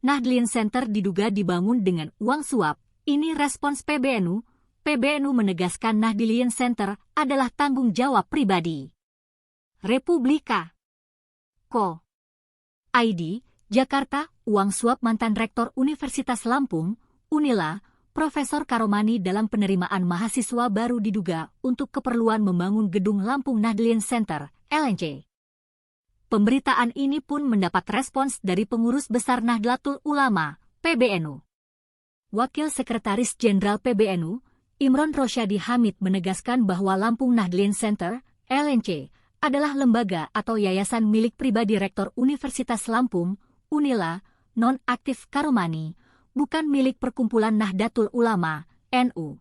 Nahdlin Center diduga dibangun dengan uang suap. Ini respons PBNU. PBNU menegaskan Nahdlin Center adalah tanggung jawab pribadi Republika. Ko. ID, Jakarta, uang suap mantan Rektor Universitas Lampung, Unila, Profesor Karomani dalam penerimaan mahasiswa baru diduga untuk keperluan membangun gedung Lampung Nahdlin Center, LNC. Pemberitaan ini pun mendapat respons dari pengurus besar Nahdlatul Ulama, PBNU. Wakil Sekretaris Jenderal PBNU, Imron Rosyadi Hamid menegaskan bahwa Lampung Nahdlin Center, LNC, adalah lembaga atau yayasan milik pribadi Rektor Universitas Lampung, Unila, non-aktif Karomani, bukan milik Perkumpulan Nahdlatul Ulama, NU.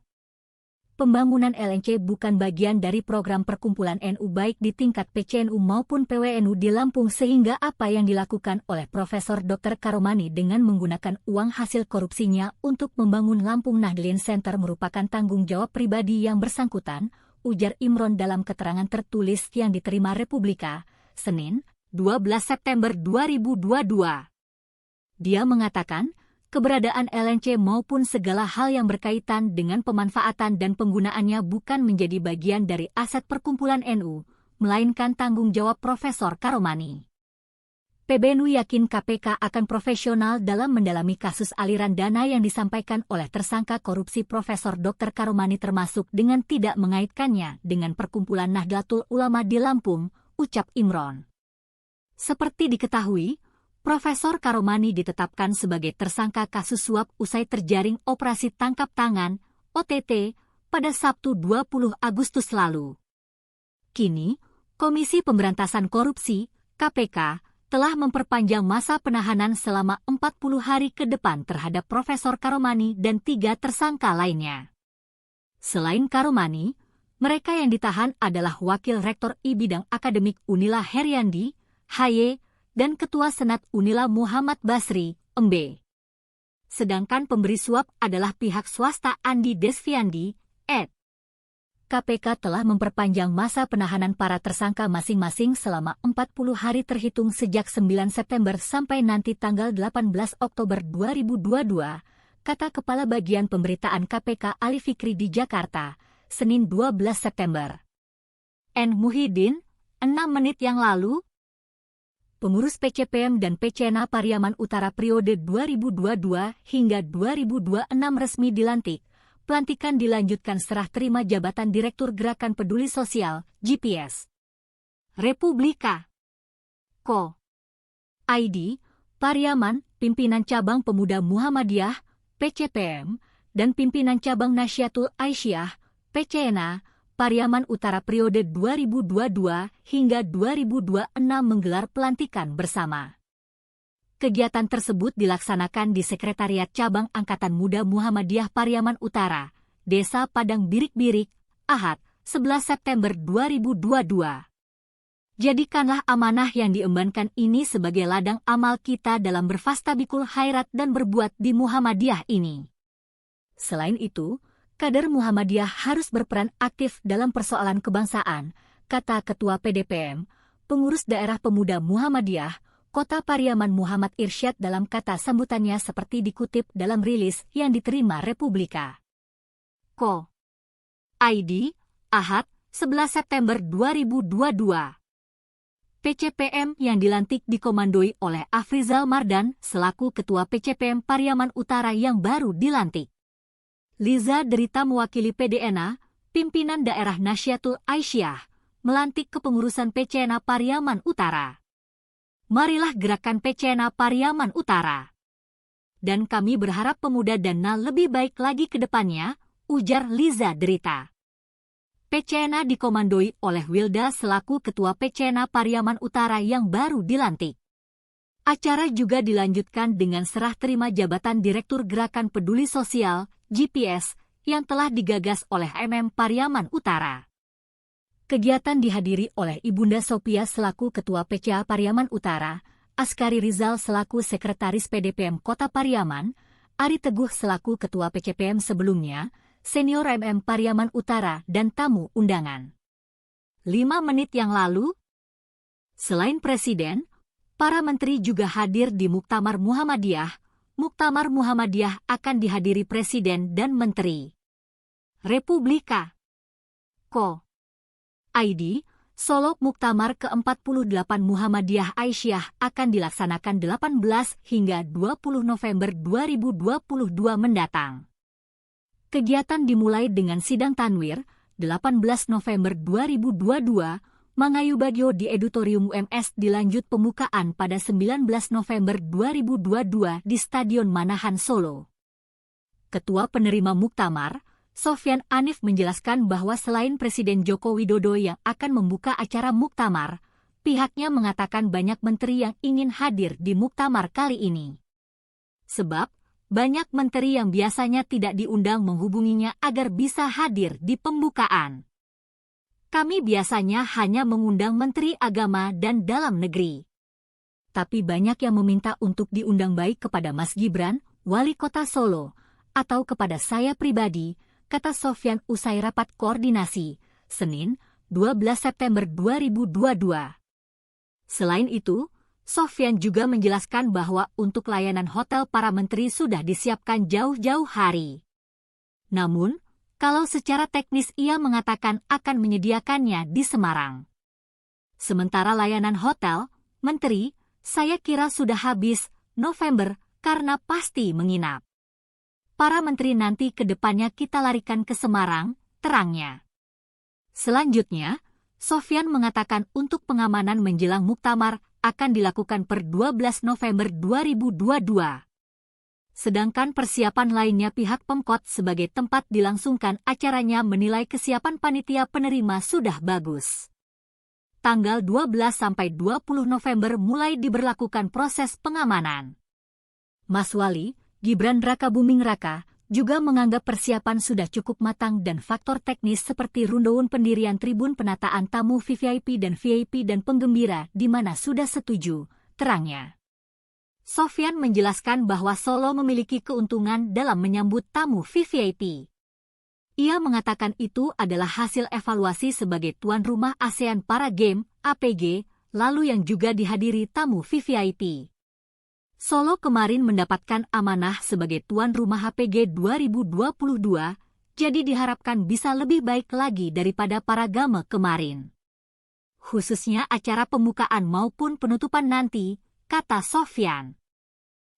Pembangunan LNC bukan bagian dari program Perkumpulan NU baik di tingkat PCNU maupun PWNU di Lampung sehingga apa yang dilakukan oleh Profesor Dr. Karomani dengan menggunakan uang hasil korupsinya untuk membangun Lampung Nahdlin Center merupakan tanggung jawab pribadi yang bersangkutan, ujar Imron dalam keterangan tertulis yang diterima Republika, Senin, 12 September 2022. Dia mengatakan, keberadaan LNC maupun segala hal yang berkaitan dengan pemanfaatan dan penggunaannya bukan menjadi bagian dari aset Perkumpulan NU, melainkan tanggung jawab Profesor Karomani. PBNU yakin KPK akan profesional dalam mendalami kasus aliran dana yang disampaikan oleh tersangka korupsi Profesor Dr. Karomani termasuk dengan tidak mengaitkannya dengan Perkumpulan Nahdlatul Ulama di Lampung, ucap Imron. Seperti diketahui, Profesor Karomani ditetapkan sebagai tersangka kasus suap usai terjaring operasi tangkap tangan, OTT, pada Sabtu 20 Agustus lalu. Kini, Komisi Pemberantasan Korupsi, KPK, telah memperpanjang masa penahanan selama 40 hari ke depan terhadap Profesor Karomani dan 3 tersangka lainnya. Selain Karomani, mereka yang ditahan adalah Wakil Rektor I Bidang Akademik Unila Heriandi, HY, dan Ketua Senat Unila Muhammad Basri, MB. Sedangkan pemberi suap adalah pihak swasta Andi Desviandi, ed. KPK telah memperpanjang masa penahanan para tersangka masing-masing selama 40 hari terhitung sejak 9 September sampai nanti tanggal 18 Oktober 2022, kata Kepala Bagian Pemberitaan KPK Ali Fikri di Jakarta, Senin 12 September. N. Muhyiddin, 6 menit yang lalu, pengurus PCPM dan PCNA Pariaman Utara periode 2022 hingga 2026 resmi dilantik. Pelantikan dilanjutkan serah terima jabatan Direktur Gerakan Peduli Sosial, GPS. Republika. Ko. ID, Pariaman, Pimpinan Cabang Pemuda Muhammadiyah, PCPM, dan Pimpinan Cabang Nasyatul Aisyah, PCNA, Pariaman Utara periode 2022 hingga 2026 menggelar pelantikan bersama. Kegiatan tersebut dilaksanakan di Sekretariat Cabang Angkatan Muda Muhammadiyah Pariaman Utara, Desa Padang Birik-Birik, Ahad, 11 September 2022. Jadikanlah amanah yang diembankan ini sebagai ladang amal kita dalam berfastabikul khairat dan berbuat di Muhammadiyah ini. Selain itu, kader Muhammadiyah harus berperan aktif dalam persoalan kebangsaan, kata Ketua PDPM, Pengurus Daerah Pemuda Muhammadiyah, Kota Pariaman Muhammad Irsyad dalam kata sambutannya seperti dikutip dalam rilis yang diterima Republika. Ko. ID, Ahad, 11 September 2022. PCPM yang dilantik dikomandoi oleh Afrizal Mardan selaku Ketua PCPM Pariaman Utara yang baru dilantik. Liza Derita mewakili PDNA, Pimpinan Daerah Nasyatul Aisyah, melantik kepengurusan PCNA Pariaman Utara. Marilah gerakan PCNA Pariaman Utara. Dan kami berharap pemuda dan lebih baik lagi ke depannya, ujar Liza Derita. PCNA dikomandoi oleh Wilda selaku Ketua PCNA Pariaman Utara yang baru dilantik. Acara juga dilanjutkan dengan serah terima jabatan Direktur Gerakan Peduli Sosial, GPS, yang telah digagas oleh Pariaman Utara. Kegiatan dihadiri oleh Ibunda Sophia selaku Ketua PCA Pariaman Utara, Askari Rizal selaku Sekretaris PDPM Kota Pariaman, Ari Teguh selaku Ketua PCPM sebelumnya, Senior Pariaman Utara dan tamu undangan. 5 menit yang lalu, selain Presiden, para menteri juga hadir di Muktamar Muhammadiyah, Muktamar Muhammadiyah akan dihadiri Presiden dan Menteri. Republika. Ko. ID, Solo. Muktamar ke-48 Muhammadiyah Aisyah akan dilaksanakan 18 hingga 20 November 2022 mendatang. Kegiatan dimulai dengan sidang tanwir, 18 November 2022, Mangayu Bagio di Editorium UMS, dilanjut pembukaan pada 19 November 2022 di Stadion Manahan Solo. Ketua penerima Muktamar, Sofyan Anif, menjelaskan bahwa selain Presiden Joko Widodo yang akan membuka acara Muktamar, pihaknya mengatakan banyak menteri yang ingin hadir di Muktamar kali ini. Sebab, banyak menteri yang biasanya tidak diundang menghubunginya agar bisa hadir di pembukaan. Kami biasanya hanya mengundang Menteri Agama dan Dalam Negeri. Tapi banyak yang meminta untuk diundang, baik kepada Mas Gibran, Wali Kota Solo, atau kepada saya pribadi, kata Sofyan usai rapat koordinasi, Senin, 12 September 2022. Selain itu, Sofyan juga menjelaskan bahwa untuk layanan hotel para menteri sudah disiapkan jauh-jauh hari. Namun, kalau secara teknis ia mengatakan akan menyediakannya di Semarang. Sementara layanan hotel, menteri, saya kira sudah habis November karena pasti menginap. Para menteri nanti ke depannya kita larikan ke Semarang, terangnya. Selanjutnya, Sofyan mengatakan untuk pengamanan menjelang Muktamar akan dilakukan per 12 November 2022. Sedangkan persiapan lainnya pihak Pemkot sebagai tempat dilangsungkan acaranya menilai kesiapan panitia penerima sudah bagus. Tanggal 12 sampai 20 November mulai diberlakukan proses pengamanan. Mas Wali, Gibran Rakabuming Raka, juga menganggap persiapan sudah cukup matang dan faktor teknis seperti rundown pendirian tribun penataan tamu VVIP dan penggembira di mana sudah setuju, terangnya. Sofyan menjelaskan bahwa Solo memiliki keuntungan dalam menyambut tamu VVIP. Ia mengatakan itu adalah hasil evaluasi sebagai tuan rumah ASEAN Para Games (APG), lalu yang juga dihadiri tamu VVIP. Solo kemarin mendapatkan amanah sebagai tuan rumah APG 2022, jadi diharapkan bisa lebih baik lagi daripada Para Games kemarin. Khususnya acara pembukaan maupun penutupan nanti, kata Sofyan.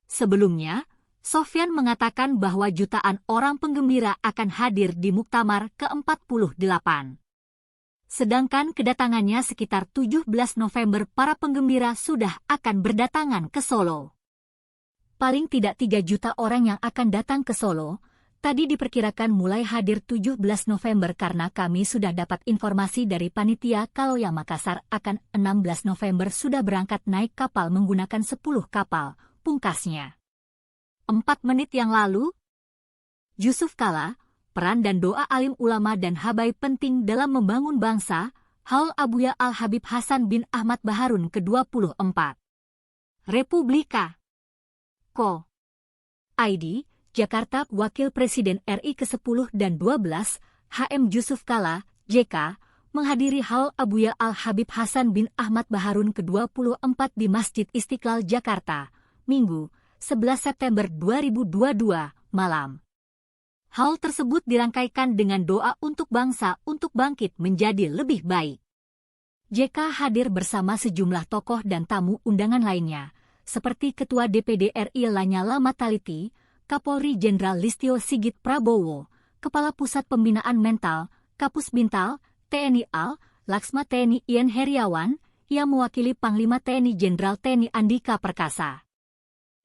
Sebelumnya, Sofyan mengatakan bahwa jutaan orang penggembira akan hadir di Muktamar ke-48. Sedangkan kedatangannya sekitar 17 November para penggembira sudah akan berdatangan ke Solo. Paling tidak 3 juta orang yang akan datang ke Solo, tadi diperkirakan mulai hadir 17 November karena kami sudah dapat informasi dari panitia kalau yang Makassar akan 16 November sudah berangkat naik kapal menggunakan 10 kapal, pungkasnya. 4 menit yang lalu, Yusuf Kala, peran dan doa alim ulama dan habaib penting dalam membangun bangsa, Haul Abuya Al-Habib Hasan bin Ahmad Baharun ke-24. Republika. Ko. ID, Jakarta. Wakil Presiden RI ke-10 dan 12, HM Yusuf Kala, JK, menghadiri Haul Abuya Al-Habib Hasan bin Ahmad Baharun ke-24 di Masjid Istiqlal, Jakarta, Minggu, 11 September 2022, malam. Haul tersebut dirangkaikan dengan doa untuk bangsa untuk bangkit menjadi lebih baik. JK hadir bersama sejumlah tokoh dan tamu undangan lainnya, seperti Ketua DPD RI Lanyala Mataliti, Kapolri Jenderal Listio Sigit Prabowo, Kepala Pusat Pembinaan Mental, Kapus Bintal, TNI Al, Laksma TNI Ian Heriawan, yang mewakili Panglima TNI Jenderal TNI Andika Perkasa.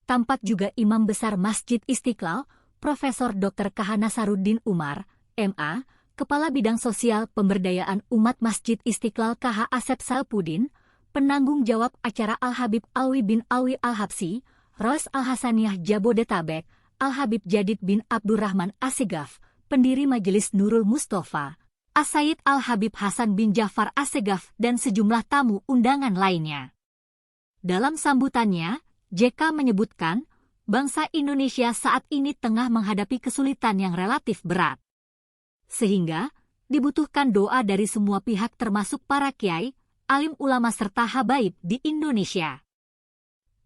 Tampak juga Imam Besar Masjid Istiqlal, Profesor Dr. KH Nasaruddin Umar, MA, Kepala Bidang Sosial Pemberdayaan Umat Masjid Istiqlal KH Asep Salpudin, penanggung jawab acara Al-Habib Alwi bin Alwi Al-Habsi, Ros Al-Hasaniyah Jabodetabek, Al-Habib Jadid bin Abdurrahman Assegaf, pendiri Majelis Nurul Mustafa, As-Sayyid Al-Habib Hasan bin Jafar Assegaf dan sejumlah tamu undangan lainnya. Dalam sambutannya, JK menyebutkan, bangsa Indonesia saat ini tengah menghadapi kesulitan yang relatif berat. Sehingga, dibutuhkan doa dari semua pihak termasuk para kiai, alim ulama serta habaib di Indonesia.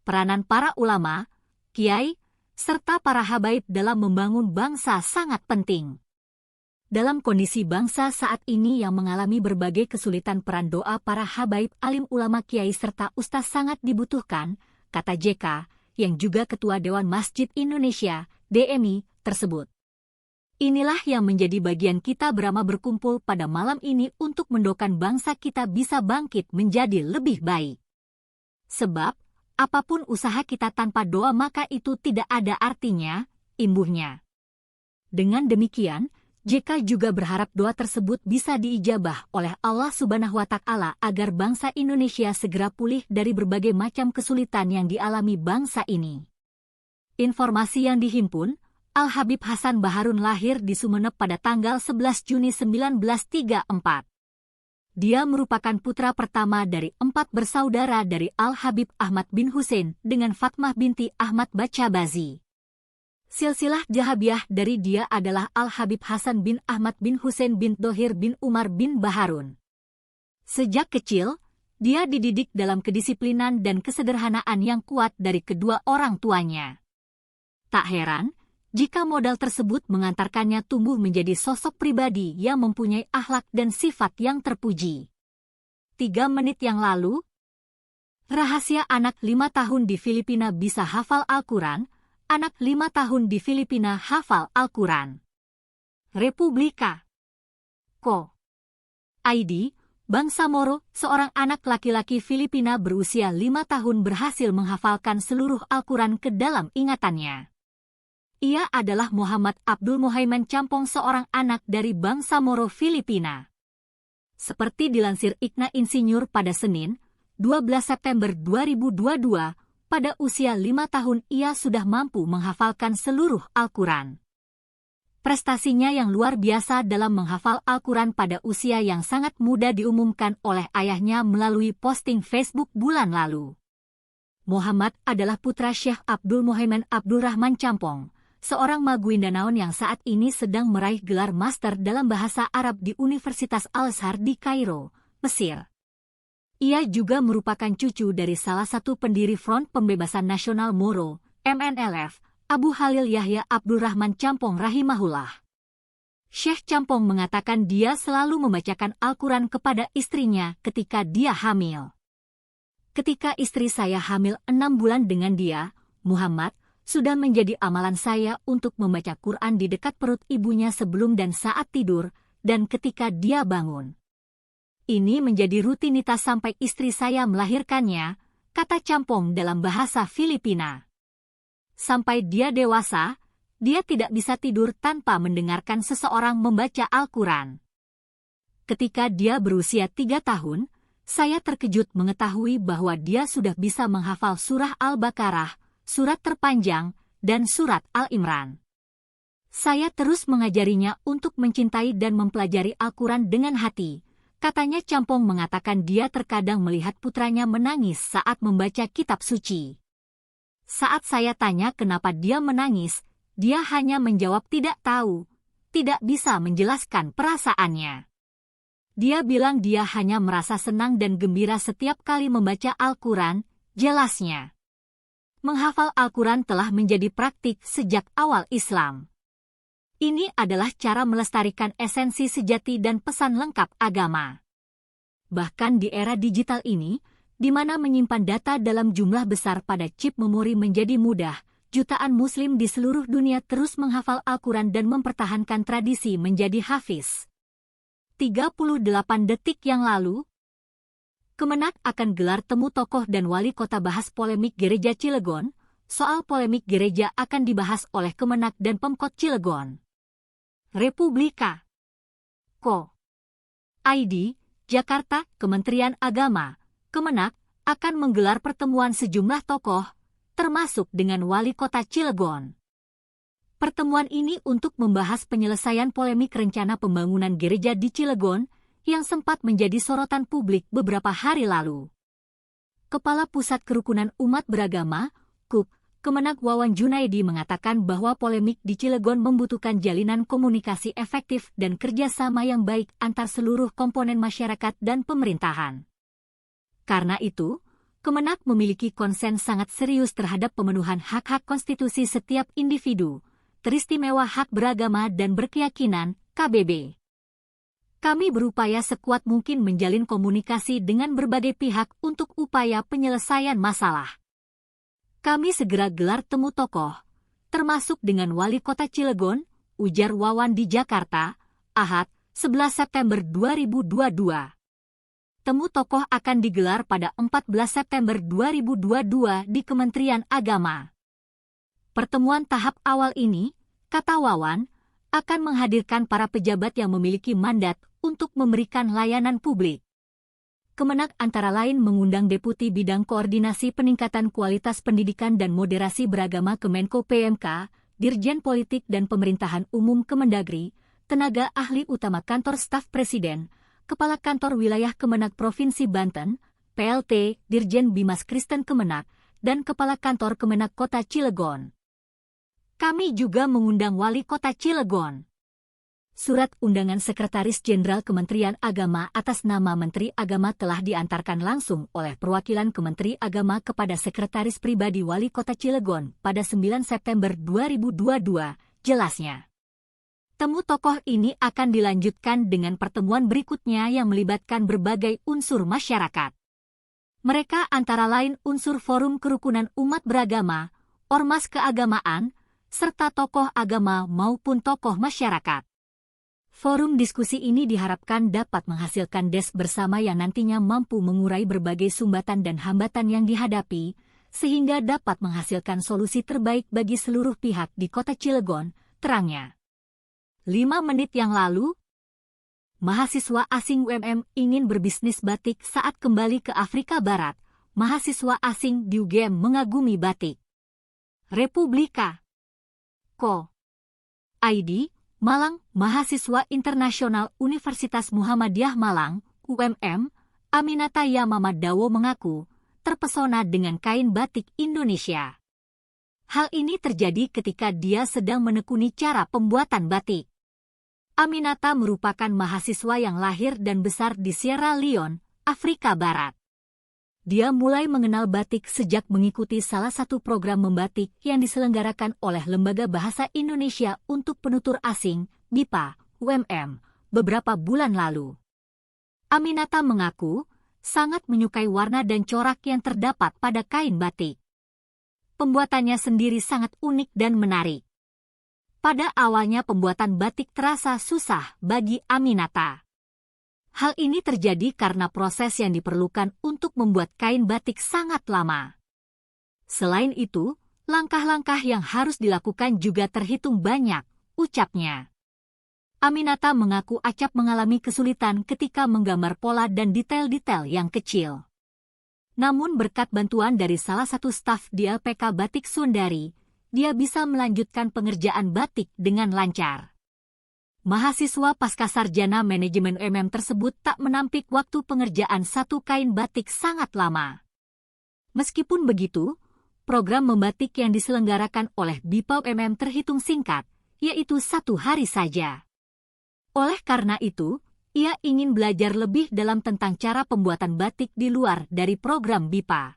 Peranan para ulama, kiai, serta para habaib dalam membangun bangsa sangat penting. Dalam kondisi bangsa saat ini yang mengalami berbagai kesulitan, peran doa para habaib, alim ulama, kiai, serta ustaz sangat dibutuhkan, kata JK, yang juga Ketua Dewan Masjid Indonesia, DMI, tersebut. Inilah yang menjadi bagian kita bersama berkumpul pada malam ini untuk mendoakan bangsa kita bisa bangkit menjadi lebih baik. Sebab, apapun usaha kita tanpa doa maka itu tidak ada artinya, imbuhnya. Dengan demikian, JK juga berharap doa tersebut bisa diijabah oleh Allah Subhanahu wa Ta'ala agar bangsa Indonesia segera pulih dari berbagai macam kesulitan yang dialami bangsa ini. Informasi yang dihimpun, Al-Habib Hasan Baharun lahir di Sumeneb pada tanggal 11 Juni 1934. Dia merupakan putra pertama dari 4 bersaudara dari Al-Habib Ahmad bin Husain dengan Fatmah binti Ahmad Bacabazi. Silsilah Jahabiyah dari dia adalah Al-Habib Hasan bin Ahmad bin Husain bin Thohir bin Umar bin Baharun. Sejak kecil, dia dididik dalam kedisiplinan dan kesederhanaan yang kuat dari kedua orang tuanya. Tak heran jika modal tersebut mengantarkannya tumbuh menjadi sosok pribadi yang mempunyai akhlak dan sifat yang terpuji. 3 menit yang lalu, rahasia anak 5 tahun di Filipina bisa hafal Al-Quran, anak 5 tahun di Filipina hafal Al-Quran. Republika. Ko. ID, Bangsa Moro, seorang anak laki-laki Filipina berusia 5 tahun berhasil menghafalkan seluruh Al-Quran ke dalam ingatannya. Ia adalah Muhammad Abdul Muhaiman Campong, seorang anak dari bangsa Moro Filipina. Seperti dilansir IKNA Insinyur pada Senin, 12 September 2022, pada usia 5 tahun ia sudah mampu menghafalkan seluruh Al-Quran. Prestasinya yang luar biasa dalam menghafal Al-Quran pada usia yang sangat muda diumumkan oleh ayahnya melalui posting Facebook bulan lalu. Muhammad adalah putra Syekh Abdul Muhaiman Abdul Rahman Campong, seorang Maguindanaon yang saat ini sedang meraih gelar master dalam bahasa Arab di Universitas Al-Azhar di Kairo, Mesir. Ia juga merupakan cucu dari salah satu pendiri Front Pembebasan Nasional Moro, MNLF, Abu Halil Yahya Abdul Rahman Campong rahimahullah. Syekh Campong mengatakan dia selalu membacakan Al-Quran kepada istrinya ketika dia hamil. Ketika istri saya hamil 6 bulan dengan dia, Muhammad, sudah menjadi amalan saya untuk membaca Quran di dekat perut ibunya sebelum dan saat tidur, dan ketika dia bangun. Ini menjadi rutinitas sampai istri saya melahirkannya, kata Campong dalam bahasa Filipina. Sampai dia dewasa, dia tidak bisa tidur tanpa mendengarkan seseorang membaca Al-Quran. Ketika dia berusia 3 tahun, saya terkejut mengetahui bahwa dia sudah bisa menghafal surah Al-Baqarah, surat terpanjang, dan surat Al-Imran. Saya terus mengajarinya untuk mencintai dan mempelajari Al-Quran dengan hati. Katanya Campong mengatakan dia terkadang melihat putranya menangis saat membaca kitab suci. Saat saya tanya kenapa dia menangis, dia hanya menjawab tidak tahu, tidak bisa menjelaskan perasaannya. Dia bilang dia hanya merasa senang dan gembira setiap kali membaca Al-Quran, jelasnya. Menghafal Al-Quran telah menjadi praktik sejak awal Islam. Ini adalah cara melestarikan esensi sejati dan pesan lengkap agama. Bahkan di era digital ini, di mana menyimpan data dalam jumlah besar pada chip memori menjadi mudah, jutaan Muslim di seluruh dunia terus menghafal Al-Quran dan mempertahankan tradisi menjadi hafiz. 38 detik yang lalu, Kemenak akan gelar temu tokoh dan wali kota bahas polemik gereja Cilegon. Soal polemik gereja akan dibahas oleh Kemenak dan Pemkot Cilegon. Republika. Ko. ID, Jakarta, Kementerian Agama, Kemenak, akan menggelar pertemuan sejumlah tokoh, termasuk dengan wali kota Cilegon. Pertemuan ini untuk membahas penyelesaian polemik rencana pembangunan gereja di Cilegon, yang sempat menjadi sorotan publik beberapa hari lalu. Kepala Pusat Kerukunan Umat Beragama, KUB, Kemenak Wawan Junaidi mengatakan bahwa polemik di Cilegon membutuhkan jalinan komunikasi efektif dan kerjasama yang baik antar seluruh komponen masyarakat dan pemerintahan. Karena itu, Kemenak memiliki konsen sangat serius terhadap pemenuhan hak-hak konstitusi setiap individu, teristimewa hak beragama dan berkeyakinan, KBB. Kami berupaya sekuat mungkin menjalin komunikasi dengan berbagai pihak untuk upaya penyelesaian masalah. Kami segera gelar temu tokoh, termasuk dengan Wali Kota Cilegon, ujar Wawan di Jakarta, Ahad, 11 September 2022. Temu tokoh akan digelar pada 14 September 2022 di Kementerian Agama. Pertemuan tahap awal ini, kata Wawan, akan menghadirkan para pejabat yang memiliki mandat untuk memberikan layanan publik. Kemenak antara lain mengundang Deputi Bidang Koordinasi Peningkatan Kualitas Pendidikan dan Moderasi Beragama Kemenko PMK, Dirjen Politik dan Pemerintahan Umum Kemendagri, tenaga ahli utama Kantor Staf Presiden, Kepala Kantor Wilayah Kemenak Provinsi Banten, PLT, Dirjen Bimas Kristen Kemenak, dan Kepala Kantor Kemenak Kota Cilegon. Kami juga mengundang Wali Kota Cilegon. Surat undangan Sekretaris Jenderal Kementerian Agama atas nama Menteri Agama telah diantarkan langsung oleh perwakilan Kementerian Agama kepada Sekretaris Pribadi Wali Kota Cilegon pada 9 September 2022, jelasnya. Temu tokoh ini akan dilanjutkan dengan pertemuan berikutnya yang melibatkan berbagai unsur masyarakat. Mereka antara lain unsur Forum Kerukunan Umat Beragama, Ormas Keagamaan, serta tokoh agama maupun tokoh masyarakat. Forum diskusi ini diharapkan dapat menghasilkan des bersama yang nantinya mampu mengurai berbagai sumbatan dan hambatan yang dihadapi, sehingga dapat menghasilkan solusi terbaik bagi seluruh pihak di Kota Cilegon, terangnya. 5 menit yang lalu, mahasiswa asing UMM ingin berbisnis batik saat kembali ke Afrika Barat. Mahasiswa asing di UGM mengagumi batik. Republika. Ko. ID, Malang, mahasiswa internasional Universitas Muhammadiyah Malang, UMM, Aminata Yamama Dawo mengaku terpesona dengan kain batik Indonesia. Hal ini terjadi ketika dia sedang menekuni cara pembuatan batik. Aminata merupakan mahasiswa yang lahir dan besar di Sierra Leone, Afrika Barat. Dia mulai mengenal batik sejak mengikuti salah satu program membatik yang diselenggarakan oleh Lembaga Bahasa Indonesia untuk Penutur Asing, BIPA, UMM, beberapa bulan lalu. Aminata mengaku sangat menyukai warna dan corak yang terdapat pada kain batik. Pembuatannya sendiri sangat unik dan menarik. Pada awalnya pembuatan batik terasa susah bagi Aminata. Hal ini terjadi karena proses yang diperlukan untuk membuat kain batik sangat lama. Selain itu, langkah-langkah yang harus dilakukan juga terhitung banyak, ucapnya. Aminata mengaku acap mengalami kesulitan ketika menggambar pola dan detail-detail yang kecil. Namun berkat bantuan dari salah satu staf di LPK Batik Sundari, dia bisa melanjutkan pengerjaan batik dengan lancar. Mahasiswa Pascasarjana Manajemen UMM tersebut tak menampik waktu pengerjaan satu kain batik sangat lama. Meskipun begitu, program membatik yang diselenggarakan oleh BIPA UMM terhitung singkat, yaitu 1 hari saja. Oleh karena itu, ia ingin belajar lebih dalam tentang cara pembuatan batik di luar dari program BIPA.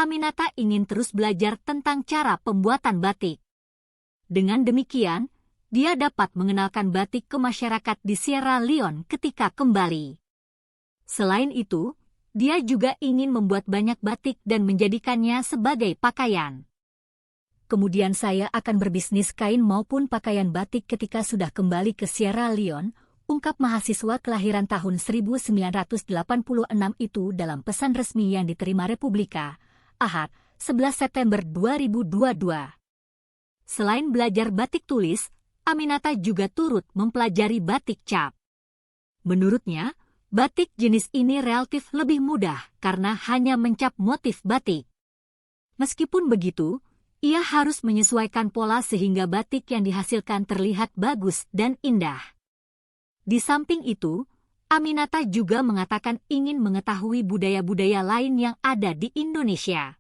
Aminata ingin terus belajar tentang cara pembuatan batik. Dengan demikian, dia dapat mengenalkan batik ke masyarakat di Sierra Leone ketika kembali. Selain itu, dia juga ingin membuat banyak batik dan menjadikannya sebagai pakaian. Kemudian saya akan berbisnis kain maupun pakaian batik ketika sudah kembali ke Sierra Leone, ungkap mahasiswa kelahiran tahun 1986 itu dalam pesan resmi yang diterima Republika, Ahad, 11 September 2022. Selain belajar batik tulis, Aminata juga turut mempelajari batik cap. Menurutnya, batik jenis ini relatif lebih mudah karena hanya mencap motif batik. Meskipun begitu, ia harus menyesuaikan pola sehingga batik yang dihasilkan terlihat bagus dan indah. Di samping itu, Aminata juga mengatakan ingin mengetahui budaya-budaya lain yang ada di Indonesia.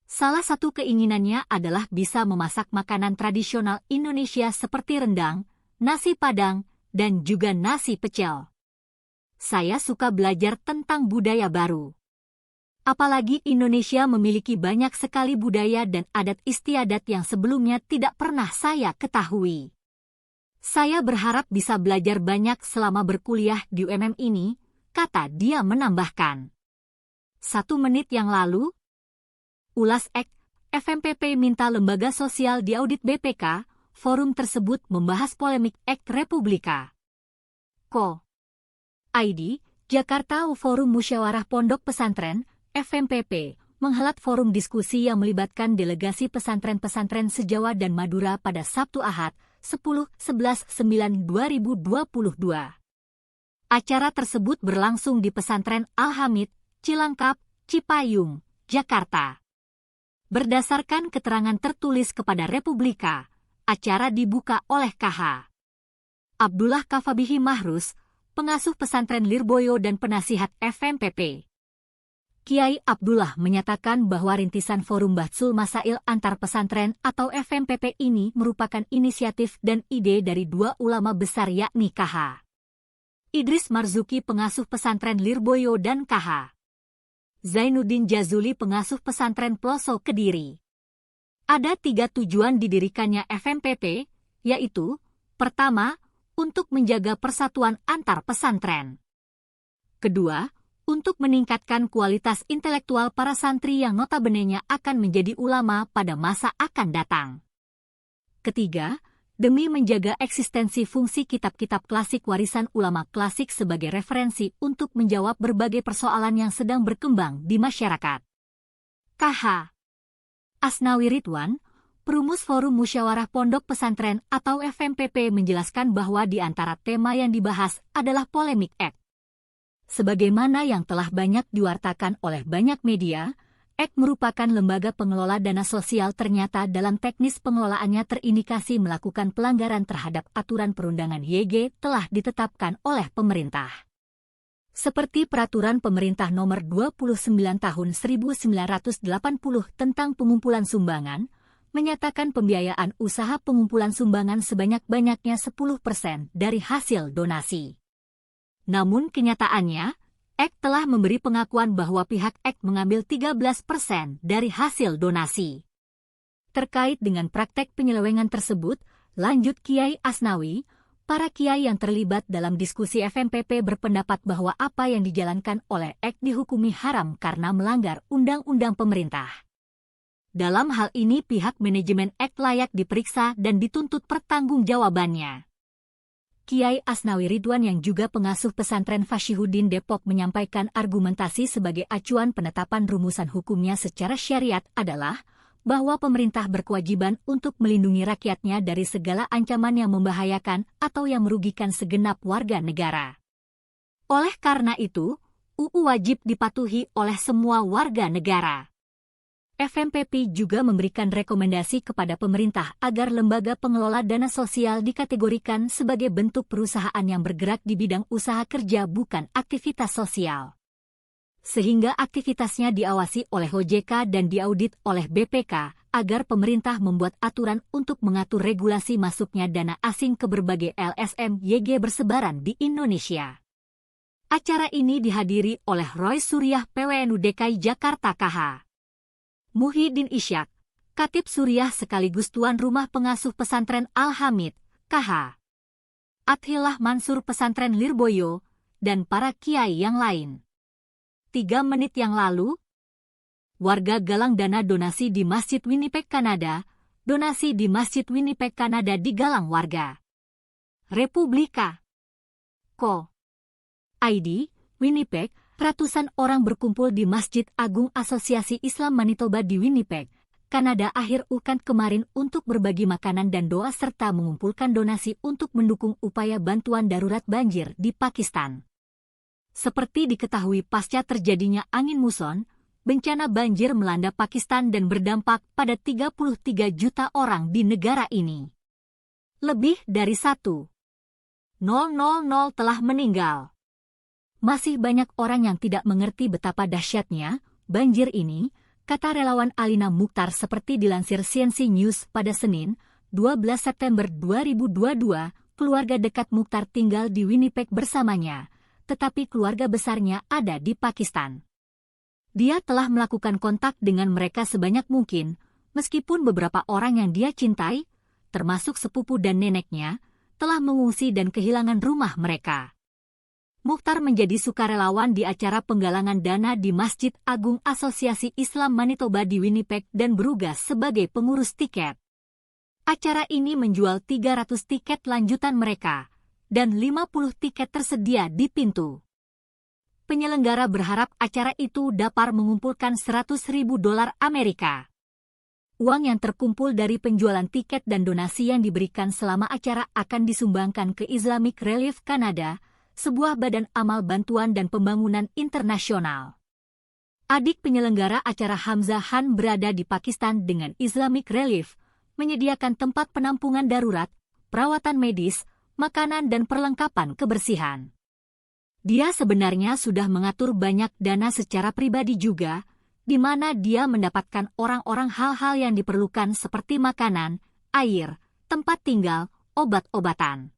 Salah satu keinginannya adalah bisa memasak makanan tradisional Indonesia seperti rendang, nasi padang, dan juga nasi pecel. Saya suka belajar tentang budaya baru. Apalagi Indonesia memiliki banyak sekali budaya dan adat istiadat yang sebelumnya tidak pernah saya ketahui. Saya berharap bisa belajar banyak selama berkuliah di UMM ini, kata dia menambahkan. 1 menit yang lalu, ulas Ek, FMPP minta lembaga sosial diaudit BPK, forum tersebut membahas polemik Ek Republika. Ko. ID, Jakarta Forum Musyawarah Pondok Pesantren, FMPP, menghelat forum diskusi yang melibatkan delegasi pesantren-pesantren se-Jawa dan Madura pada Sabtu Ahad, 10/11/9/2022. Acara tersebut berlangsung di Pesantren Al-Hamid, Cilangkap, Cipayung, Jakarta. Berdasarkan keterangan tertulis kepada Republika, acara dibuka oleh KH Abdullah Kafabihi Mahrus, pengasuh pesantren Lirboyo dan penasihat FMPP. Kiai Abdullah menyatakan bahwa rintisan Forum Bahsul Masail Antar Pesantren atau FMPP ini merupakan inisiatif dan ide dari 2 ulama besar yakni KH Idris Marzuki pengasuh pesantren Lirboyo dan KH Zainuddin Jazuli pengasuh pesantren Ploso Kediri. Ada 3 tujuan didirikannya FMPP, yaitu, pertama, untuk menjaga persatuan antar pesantren. Kedua, untuk meningkatkan kualitas intelektual para santri yang notabenenya akan menjadi ulama pada masa akan datang. Ketiga, demi menjaga eksistensi fungsi kitab-kitab klasik warisan ulama klasik sebagai referensi untuk menjawab berbagai persoalan yang sedang berkembang di masyarakat. KH Asnawi Ridwan, Perumus Forum Musyawarah Pondok Pesantren atau FMPP menjelaskan bahwa di antara tema yang dibahas adalah polemik Ek. Sebagaimana yang telah banyak diwartakan oleh banyak media, Ek merupakan lembaga pengelola dana sosial ternyata dalam teknis pengelolaannya terindikasi melakukan pelanggaran terhadap aturan perundangan YG telah ditetapkan oleh pemerintah. Seperti Peraturan Pemerintah Nomor 29 Tahun 1980 tentang pengumpulan sumbangan, menyatakan pembiayaan usaha pengumpulan sumbangan sebanyak-banyaknya 10% dari hasil donasi. Namun kenyataannya, Ek telah memberi pengakuan bahwa pihak Ek mengambil 13% dari hasil donasi. Terkait dengan praktek penyelewengan tersebut, lanjut Kiai Asnawi, para kiai yang terlibat dalam diskusi FMPP berpendapat bahwa apa yang dijalankan oleh Ek dihukumi haram karena melanggar undang-undang pemerintah. Dalam hal ini pihak manajemen Ek layak diperiksa dan dituntut pertanggungjawabannya. Kiai Asnawi Ridwan yang juga pengasuh pesantren Fashihuddin Depok menyampaikan argumentasi sebagai acuan penetapan rumusan hukumnya secara syariat adalah bahwa pemerintah berkewajiban untuk melindungi rakyatnya dari segala ancaman yang membahayakan atau yang merugikan segenap warga negara. Oleh karena itu, UU wajib dipatuhi oleh semua warga negara. FMPP juga memberikan rekomendasi kepada pemerintah agar lembaga pengelola dana sosial dikategorikan sebagai bentuk perusahaan yang bergerak di bidang usaha kerja bukan aktivitas sosial. Sehingga aktivitasnya diawasi oleh OJK dan diaudit oleh BPK agar pemerintah membuat aturan untuk mengatur regulasi masuknya dana asing ke berbagai LSM YG bersebaran di Indonesia. Acara ini dihadiri oleh Roy Suriah PWNU DKI Jakarta KH. Muhyiddin Isyak, Khatib Suriah sekaligus tuan rumah pengasuh pesantren Al-Hamid, KH. Athillah Mansur pesantren Lirboyo, dan para kiai yang lain. 3 menit yang lalu, warga galang dana donasi di Masjid Winnipeg, Kanada, donasi di Masjid Winnipeg, Kanada digalang warga. Republika. Ko. ID, Winnipeg, ratusan orang berkumpul di Masjid Agung Asosiasi Islam Manitoba di Winnipeg, Kanada akhir pekan kemarin untuk berbagi makanan dan doa serta mengumpulkan donasi untuk mendukung upaya bantuan darurat banjir di Pakistan. Seperti diketahui pasca terjadinya angin muson, bencana banjir melanda Pakistan dan berdampak pada 33 juta orang di negara ini. Lebih dari 1,000 telah meninggal. Masih banyak orang yang tidak mengerti betapa dahsyatnya banjir ini, kata relawan Alina Mukhtar seperti dilansir CNC News pada Senin, 12 September 2022, keluarga dekat Mukhtar tinggal di Winnipeg bersamanya, tetapi keluarga besarnya ada di Pakistan. Dia telah melakukan kontak dengan mereka sebanyak mungkin, meskipun beberapa orang yang dia cintai, termasuk sepupu dan neneknya, telah mengungsi dan kehilangan rumah mereka. Mukhtar menjadi sukarelawan di acara penggalangan dana di Masjid Agung Asosiasi Islam Manitoba di Winnipeg dan berugas sebagai pengurus tiket. Acara ini menjual 300 tiket lanjutan mereka, dan 50 tiket tersedia di pintu. Penyelenggara berharap acara itu dapat mengumpulkan $100.000 Amerika. Uang yang terkumpul dari penjualan tiket dan donasi yang diberikan selama acara akan disumbangkan ke Islamic Relief Canada, sebuah badan amal bantuan dan pembangunan internasional. Adik penyelenggara acara Hamzah Han berada di Pakistan dengan Islamic Relief, menyediakan tempat penampungan darurat, perawatan medis, makanan dan perlengkapan kebersihan. Dia sebenarnya sudah mengatur banyak dana secara pribadi juga, di mana dia mendapatkan orang-orang hal-hal yang diperlukan seperti makanan, air, tempat tinggal, obat-obatan.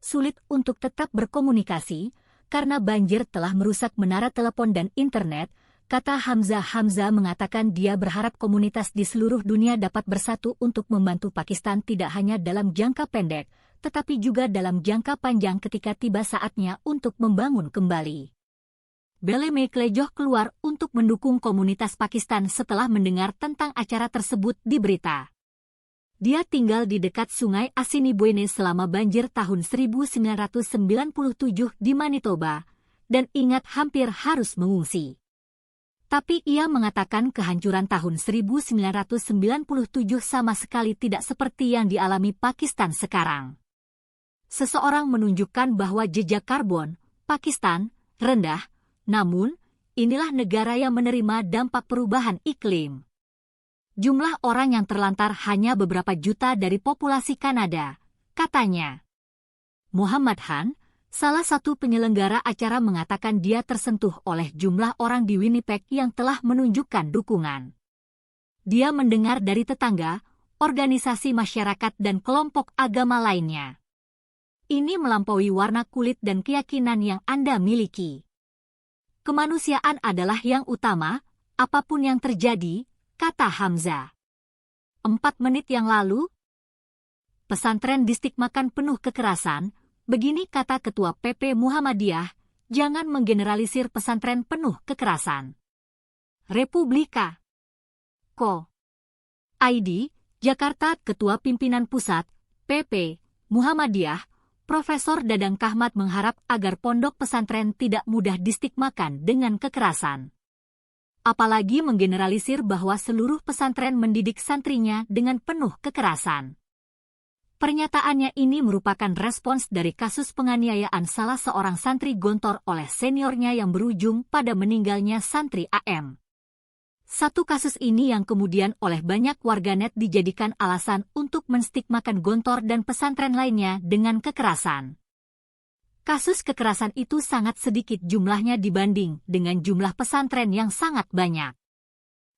Sulit untuk tetap berkomunikasi, karena banjir telah merusak menara telepon dan internet, kata Hamzah. Hamzah mengatakan dia berharap komunitas di seluruh dunia dapat bersatu untuk membantu Pakistan tidak hanya dalam jangka pendek, tetapi juga dalam jangka panjang ketika tiba saatnya untuk membangun kembali. Bele Meklejoh keluar untuk mendukung komunitas Pakistan setelah mendengar tentang acara tersebut di berita. Dia tinggal di dekat sungai Assiniboine selama banjir tahun 1997 di Manitoba, dan ingat hampir harus mengungsi. Tapi ia mengatakan kehancuran tahun 1997 sama sekali tidak seperti yang dialami Pakistan sekarang. Seseorang menunjukkan bahwa jejak karbon Pakistan rendah, namun inilah negara yang menerima dampak perubahan iklim. Jumlah orang yang terlantar hanya beberapa juta dari populasi Kanada, katanya. Muhammad Han, salah satu penyelenggara acara, mengatakan dia tersentuh oleh jumlah orang di Winnipeg yang telah menunjukkan dukungan. Dia mendengar dari tetangga, organisasi masyarakat dan kelompok agama lainnya. Ini melampaui warna kulit dan keyakinan yang Anda miliki. Kemanusiaan adalah yang utama, apapun yang terjadi, kata Hamzah. 4 menit yang lalu, pesantren distigmakan penuh kekerasan. Begini kata Ketua PP Muhammadiyah, jangan menggeneralisir pesantren penuh kekerasan. Republika. Ko. ID, Jakarta. Ketua Pimpinan Pusat, PP Muhammadiyah, Profesor Dadang Kahmat mengharap agar pondok pesantren tidak mudah distigmakan dengan kekerasan. Apalagi menggeneralisir bahwa seluruh pesantren mendidik santrinya dengan penuh kekerasan. Pernyataannya ini merupakan respons dari kasus penganiayaan salah seorang santri Gontor oleh seniornya yang berujung pada meninggalnya santri AM. Satu kasus ini yang kemudian oleh banyak warganet dijadikan alasan untuk menstigmakan Gontor dan pesantren lainnya dengan kekerasan. Kasus kekerasan itu sangat sedikit jumlahnya dibanding dengan jumlah pesantren yang sangat banyak.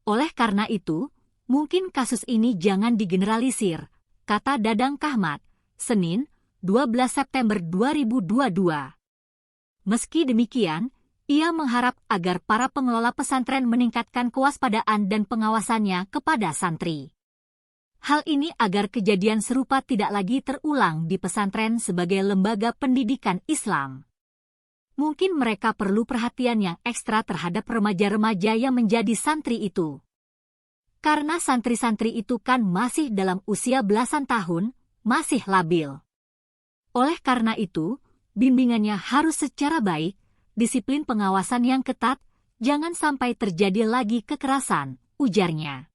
Oleh karena itu, mungkin kasus ini jangan digeneralisir, kata Dadang Kahmat, Senin, 12 September 2022. Meski demikian, ia mengharap agar para pengelola pesantren meningkatkan kewaspadaan dan pengawasannya kepada santri. Hal ini agar kejadian serupa tidak lagi terulang di pesantren sebagai lembaga pendidikan Islam. Mungkin mereka perlu perhatian yang ekstra terhadap remaja-remaja yang menjadi santri itu. Karena santri-santri itu kan masih dalam usia belasan tahun, masih labil. Oleh karena itu, bimbingannya harus secara baik, disiplin pengawasan yang ketat, jangan sampai terjadi lagi kekerasan, ujarnya.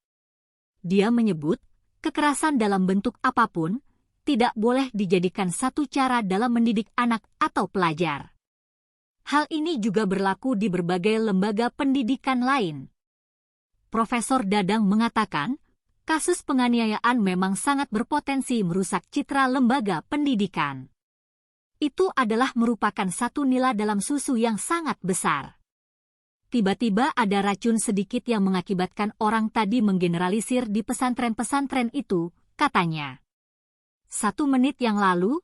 Dia menyebut, kekerasan dalam bentuk apapun, tidak boleh dijadikan satu cara dalam mendidik anak atau pelajar. Hal ini juga berlaku di berbagai lembaga pendidikan lain. Profesor Dadang mengatakan, kasus penganiayaan memang sangat berpotensi merusak citra lembaga pendidikan. Itu adalah merupakan satu nila dalam susu yang sangat besar. Tiba-tiba ada racun sedikit yang mengakibatkan orang tadi menggeneralisir di pesantren-pesantren itu, katanya. 1 menit yang lalu,